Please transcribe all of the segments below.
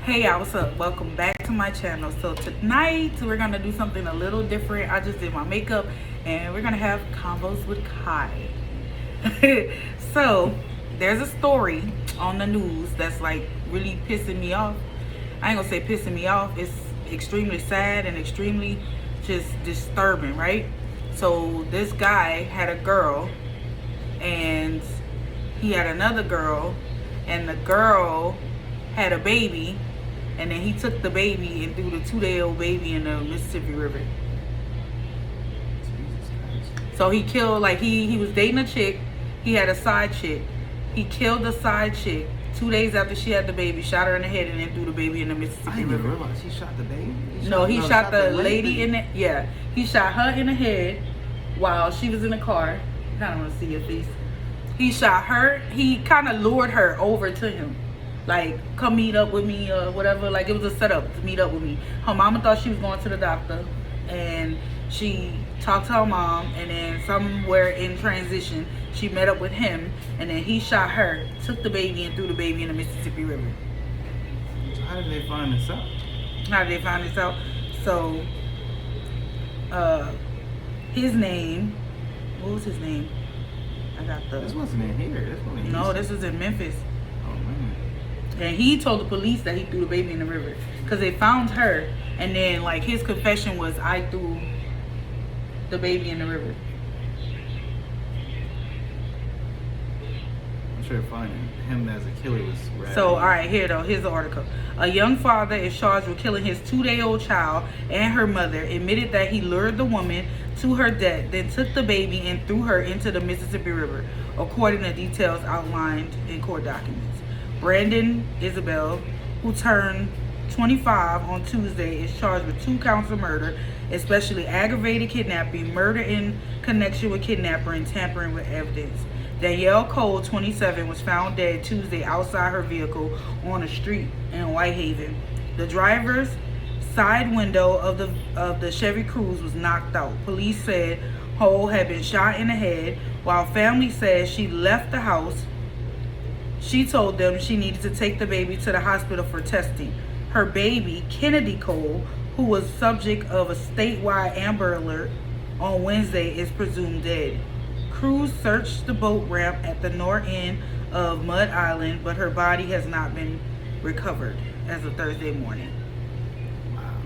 Hey y'all, what's up? Welcome back to my channel. So tonight we're gonna do something a little different. I just did my makeup and we're gonna have Convos with Ky. So there's a story on the news that's like really pissing me off. I ain't gonna say pissing me off, it's extremely sad and extremely just disturbing, right? So this guy had a girl and he had another girl, and the girl had a baby, and then he took the baby and threw the 2-day-old baby in the Mississippi River. So he killed, like he was dating a chick, he had a side chick. He killed the side chick 2 days after she had the baby, shot her in the head, and then threw the baby in the Mississippi River. I didn't realize he shot the baby. He shot the lady in the, yeah. He shot her in the head while she was in the car. I kind of want to see your face. He shot her, he kind of lured her over to him. Like, come meet up with me or whatever. Like, it was a setup to meet up with me. Her mama thought she was going to the doctor, and she talked to her mom, and then somewhere in transition, she met up with him, and then he shot her, took the baby, and threw the baby in the Mississippi River. So how did they find this out? How did they find this out? So, his name, what was his name? I got the... This wasn't in here. This wasn't in No, this was in Memphis. Oh, man. And he told the police that he threw the baby in the river because they found her, and then like his confession was, I threw the baby in the river. I'm sure finding him as a killer was rad. So all right, here's the article. A young father is charged with killing his 2-day-old child and her mother. Admitted that he lured the woman to her death, then took the baby and threw her into the Mississippi River, according to details outlined in court documents. Brandon Isabel, who turned 25 on Tuesday, is charged with 2 counts of murder, especially aggravated kidnapping, murder in connection with kidnapper, and tampering with evidence. Danielle Cole, 27, was found dead Tuesday outside her vehicle on a street in Whitehaven. The driver's side window of the Chevy Cruze was knocked out. Police said Cole had been shot in the head, while family says she left the house. She told them she needed to take the baby to the hospital for testing. Her baby, Kennedy Cole, who was subject of a statewide Amber Alert on Wednesday, is presumed dead. Crews searched the boat ramp at the north end of Mud Island, but her body has not been recovered as of Thursday morning. Wow.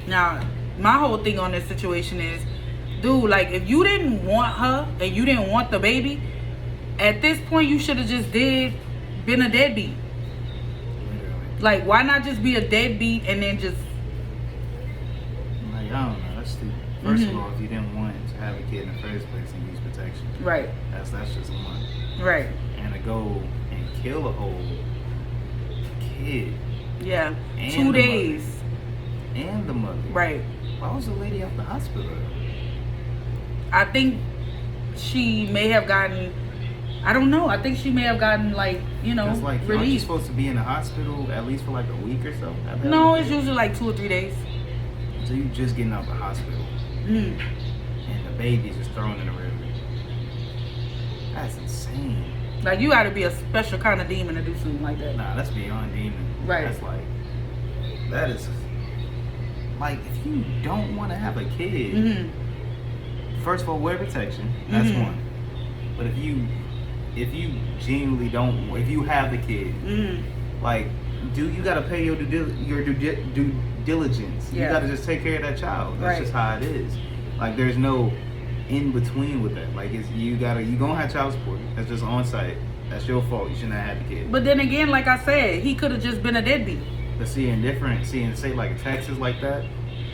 Now, my whole thing on this situation is, dude, like, if you didn't want her and you didn't want the baby, at this point you should have just been a deadbeat. Literally. Like, why not just be a deadbeat and then just... Like, I don't know. That's stupid. First of all, if you didn't want to have a kid in the first place and use protection. Right. That's just one. Right. And to go and kill a whole kid. Yeah. And 2 days. And the mother. Right. Why was the lady at the hospital? I think she may have gotten... I don't know. I think she may have gotten, like, you know, That's like, aren't you released. supposed to be in the hospital at least for like a week or so? No, it's usually like 2 or 3 days. So you just getting out of the hospital. Mm. And the baby's just thrown in the river. That's insane. Like, you gotta be a special kind of demon to do something like that. Nah, that's beyond demon. Right. That's like, that is, like, if you don't want to have a kid, first of all, wear protection. That's one. But if you genuinely don't, if you have the kid, like, you gotta pay your due diligence. Yeah. You gotta just take care of that child. That's Right. just how it is. Like, there's no in between with that. Like, you gonna have child support. That's just on site. That's your fault. You shouldn't have had the kid. But then again, like I said, he could have just been a deadbeat. But seeing a state like Texas like that,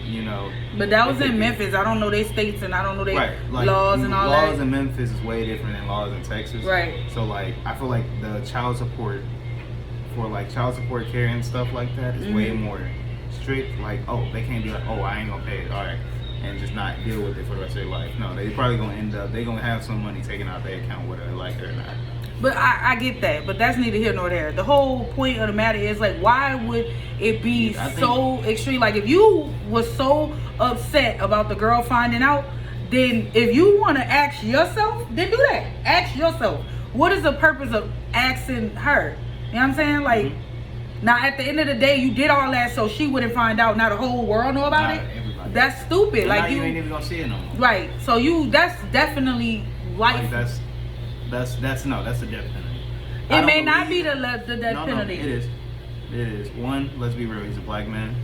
you know. But that was in Memphis. I don't know their states and I don't know their Right, like, laws and all that. Laws in Memphis is way different than laws in Texas. Right. So, like, I feel like the child support for, like, child support care and stuff like that is way more strict. Like, oh, they can't be like, oh, I ain't gonna pay it, all right, and just not deal with it for the rest of their life. No, they probably gonna end up, they gonna have some money taken out of their account, whether they like it or not. But I get that, but that's neither here nor there. The whole point of the matter is, like, why would it be so extreme? Like, if you was so upset about the girl finding out, then if you want to ask yourself, then do that. Ask yourself, what is the purpose of asking her? You know what I'm saying? Like, Now, at the end of the day, you did all that so she wouldn't find out. Now the whole world know about Nah, it. everybody. That's stupid. And like now you ain't even gonna see it no more. Right. So that's definitely life. Like that's the death penalty. It may not be the death penalty. No, it is. One, let's be real, he's a black man.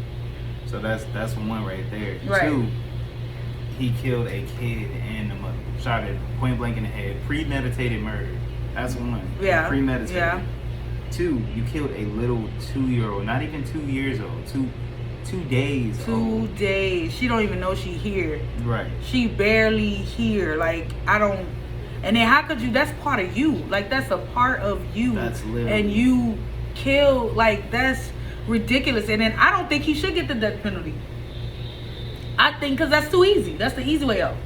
So that's one right there. Right. Two, he killed a kid and the mother. Shot it point blank in the head. Premeditated murder. That's one. Yeah. Premeditated. Yeah. Two, you killed a little 2-year-old, not even 2 years old. 2 days 2 old. days. She don't even know she here. Right. She barely here. Like, I don't. And then how could you? That's part of you. Like, that's a part of you. That's literally. And you kill. Like, that's ridiculous. And then I don't think he should get the death penalty. I think because that's too easy. That's the easy way out.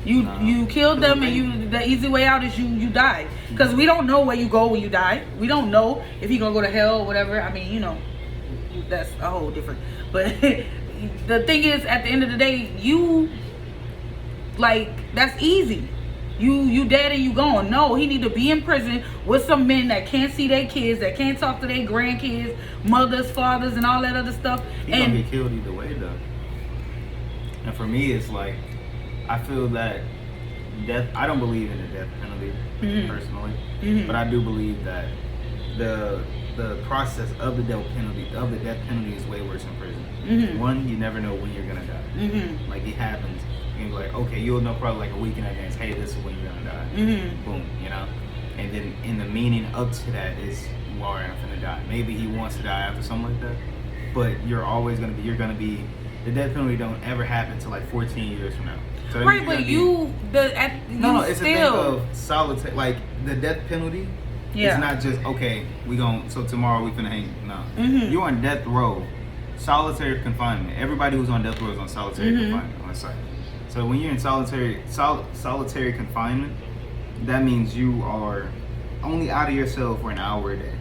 You killed them, and the easy way out is you die. Because we don't know where you go when you die. We don't know if you're gonna go to hell or whatever. I mean, you know, that's a whole different. But the thing is, at the end of the day, that's easy. You dead and you gone. No, he need to be in prison with some men that can't see their kids, that can't talk to their grandkids, mothers, fathers, and all that other stuff. He's gonna get killed either way, though. And for me, it's like, I feel that death. I don't believe in the death penalty personally, but I do believe that the process of the death penalty is way worse in prison. One, you never know when you're gonna die. Like, it happens. You can be like, okay, you'll know probably like a week in advance. Hey, this is when you're gonna die. Boom, you know. And then in the meaning up to that is, well, I'm gonna die. Maybe he wants to die after something like that, but you're gonna be. The death penalty don't ever happen until like 14 years from now. So right, but it's a thing of solitary. Like, the death penalty, it's not just, okay, so tomorrow we finna hang. No, you're on death row, solitary confinement. Everybody who's on death row is on solitary confinement. On site. So when you're in solitary confinement, that means you are only out of your cell for an hour a day.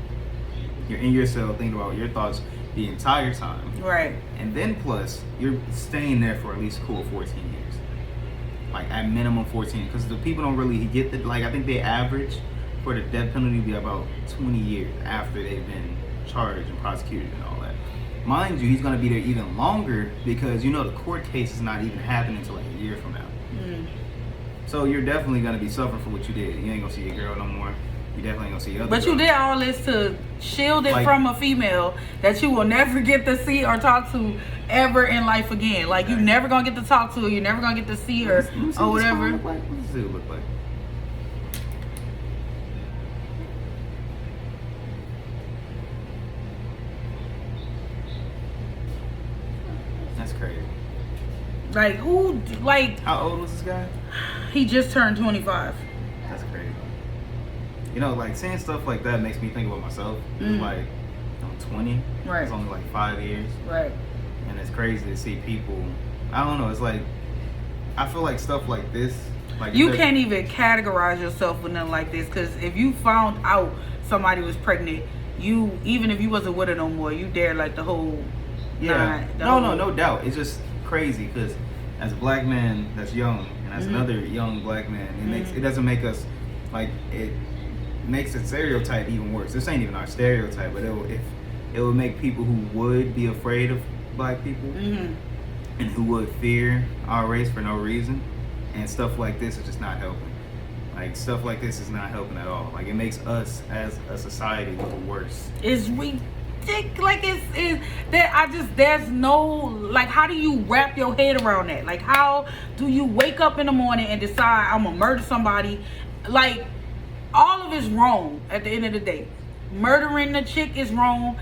You're in your cell thinking about your thoughts the entire time. Right. And then plus, you're staying there for at least 14 years. Like, at minimum 14. Because the people don't really get I think they average for the death penalty be about 20 years after they've been charged and prosecuted and all that. Mind you, he's going to be there even longer because, the court case is not even happening until like a year from now. So you're definitely going to be suffering for what you did. You ain't going to see your girl no more. You definitely ain't going to see your other But girl. you did all this to shield it from a female that you will never get to see or talk to ever in life again. Like, you never going to get to talk to her. You're never going to get to see her or whatever. What does it look like? That's crazy. Like, who, like... How old was this guy? He just turned 25. That's crazy. Like, saying stuff like that makes me think about myself. It's like, I'm 20. Right. It's only like 5 years. Right. And it's crazy to see people, I don't know, it's like, I feel like stuff like this, like, you can't even categorize yourself with nothing like this, because if you found out somebody was pregnant, even if you wasn't with her no more, you dare like the whole no doubt. It's just crazy because as a black man that's young and as another young black man, it doesn't make us, like, it makes the stereotype even worse. This ain't even our stereotype, but it would make people who would be afraid of black people and who would fear our race for no reason, and stuff like this is just not helping. Like, stuff like this is not helping at all. Like, it makes us as a society look worse. It's ridiculous. Like, there's no, like, how do you wrap your head around that? Like, how do you wake up in the morning and decide I'm gonna murder somebody? Like, all of it's wrong at the end of the day. Murdering the chick is wrong,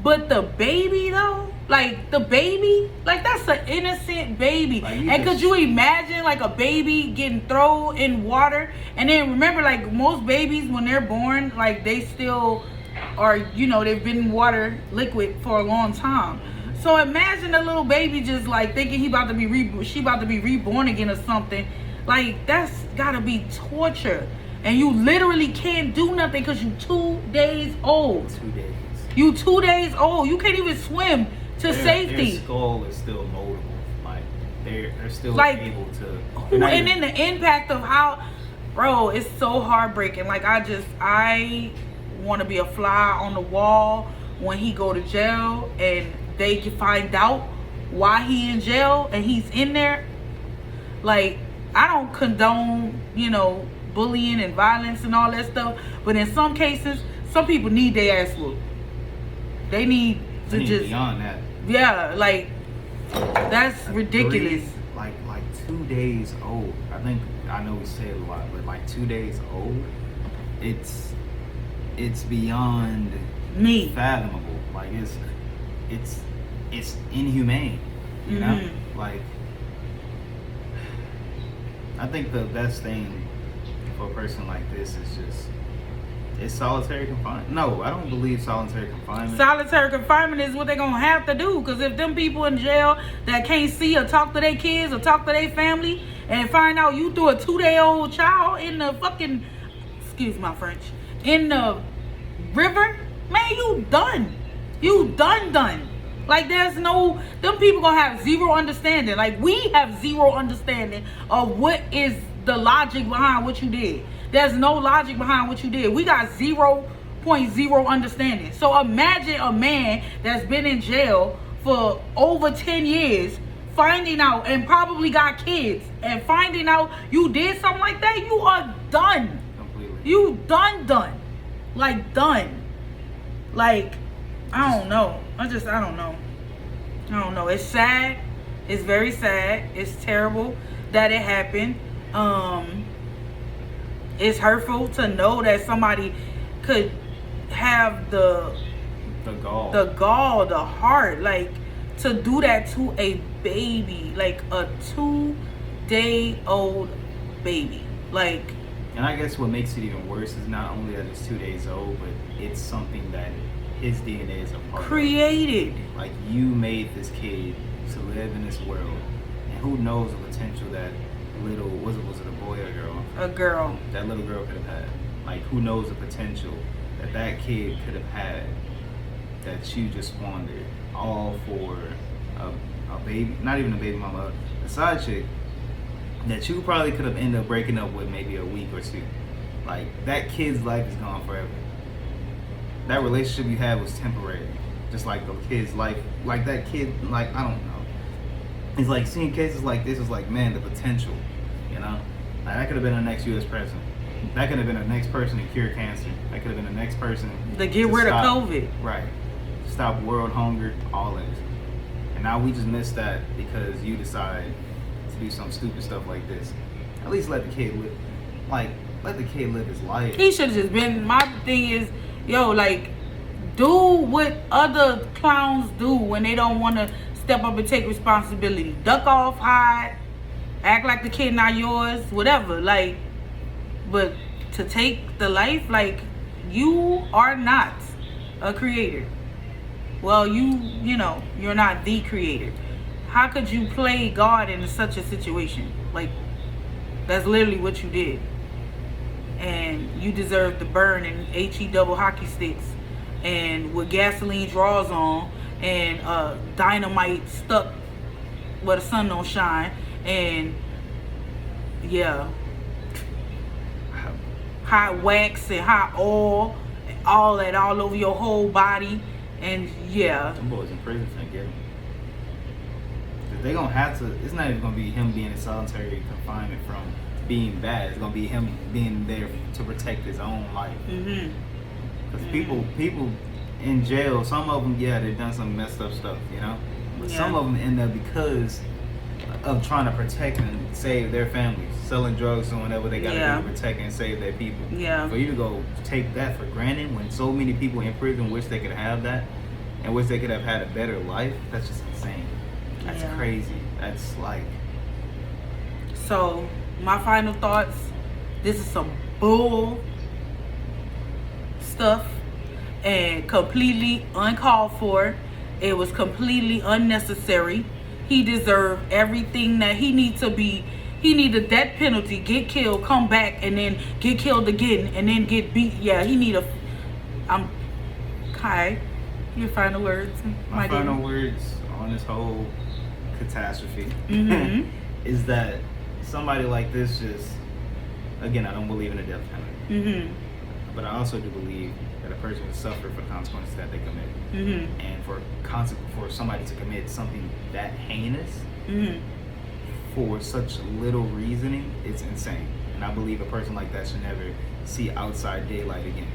but the baby though, like, that's an innocent baby. Like, could you imagine, like, a baby getting thrown in water? And then remember, like, most babies when they're born, like, they still are, they've been in water, liquid, for a long time. So imagine a little baby just, like, thinking she about to be reborn again or something. Like, that's gotta be torture. And you literally can't do nothing because you 2 days old. 2 days. You 2 days old. You can't even swim to safety. Their skull is still moldable. Like, they're still like, able to. And then the impact of how, bro, it's so heartbreaking. Like, I want to be a fly on the wall when he go to jail and they can find out why he in jail and he's in there. Like, I don't condone, bullying and violence and all that stuff, but in some cases, some people need their ass whooped. They need to just beyond that. Yeah, like, that's ridiculous. Like 2 days old. I know we say it a lot, but like 2 days old, it's beyond me fathomable. Like it's inhumane. You know? Like, I think the best thing for a person like this is just, it's solitary confinement. No, I don't believe solitary confinement. Solitary confinement is what they're gonna have to do, because if them people in jail that can't see or talk to their kids or talk to their family and find out you threw a 2-day-old child in the fucking, excuse my French, in the river, man, you done. You done. Like, there's no, them people gonna have zero understanding. Like, we have zero understanding of what is the logic behind what you did. There's no logic behind what you did. We got 0.0 understanding. So imagine a man that's been in jail for over 10 years finding out, and probably got kids, and finding out you did something like that. You are done. Completely. You done. Like, done. Like, I don't know. I don't know. It's sad. It's very sad. It's terrible that it happened. It's hurtful to know that somebody could have the gall, the heart, like, to do that to a baby, like a 2-day-old baby. Like, and I guess what makes it even worse is not only that it's 2 days old, but it's something that his DNA is a part created. Of. Like, you made this kid to live in this world, and who knows the potential that little, was it a boy or a girl? A girl. That little girl could have had. Like, who knows the potential that kid could have had, that you just squandered, all for a baby, not even a baby mama, a side chick that you probably could have ended up breaking up with maybe a week or two. Like, that kid's life is gone forever. That relationship you had was temporary. Just like the kid's life, like that kid, like, I don't know. It's like seeing cases like this is like, man, the potential, Like, that could have been the next U.S. president. That could have been the next person to cure cancer. That could have been the next person to get rid of COVID. Right. Stop world hunger, all that. And now we just missed that because you decide to do some stupid stuff like this. At least let the kid live. Like, let the kid live his life. He should have just been, my thing is, like, do what other clowns do when they don't want to step up and take responsibility. Duck off, hide, act like the kid not yours, whatever. Like, but to take the life, like, you are not a creator. Well, you're not the creator. How could you play God in such a situation? Like, that's literally what you did. And you deserve to burn in HE double hockey sticks and with gasoline draws on and dynamite stuck where the sun don't shine, and hot wax and hot oil, all that all over your whole body. And them boys in prison finna get him. They gonna have to. It's not even gonna be him being in solitary confinement from being bad. It's gonna be him being there to protect his own life. Because people in jail, some of them, they've done some messed up stuff, But some of them end up because of trying to protect and save their families, selling drugs and whatever they gotta do to protect and save their people. For you to go take that for granted when so many people in prison wish they could have that and wish they could have had a better life, that's just insane. That's crazy. That's like... So, my final thoughts, this is some bull stuff and completely uncalled for. It was completely unnecessary. He deserved everything that he needs to be. He need a death penalty, get killed, come back, and then get killed again, and then get beat. He need a... Ky, your final words? My final words on this whole catastrophe is that somebody like this just... Again, I don't believe in the death penalty. But I also do believe that a person would suffer for the consequences that they commit. Mm-hmm. And for somebody to commit something that heinous Mm-hmm. for such little reasoning, it's insane. And I believe a person like that should never see outside daylight again.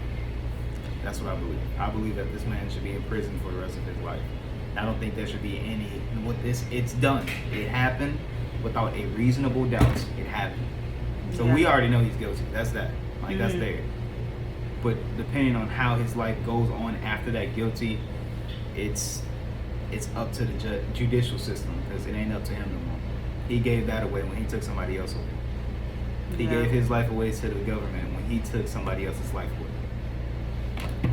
That's what I believe. I believe that this man should be in prison for the rest of his life. I don't think there should be any with this. It's done. It happened without a reasonable doubt. It happened. So we already know he's guilty. That's that. Like that's there. But depending on how his life goes on after that guilty, it's up to the judicial system, because it ain't up to him no more. He gave that away when he took somebody else away. He gave his life away to the government when he took somebody else's life away.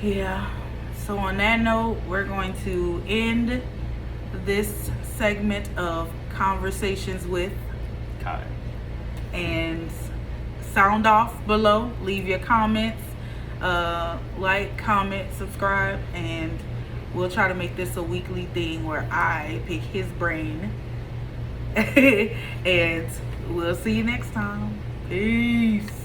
Yeah. So on that note, we're going to end this segment of Conversations with Ky. And sound off below. Leave your comments. Like, comment, subscribe, and we'll try to make this a weekly thing where I pick his brain. And we'll see you next time. Peace.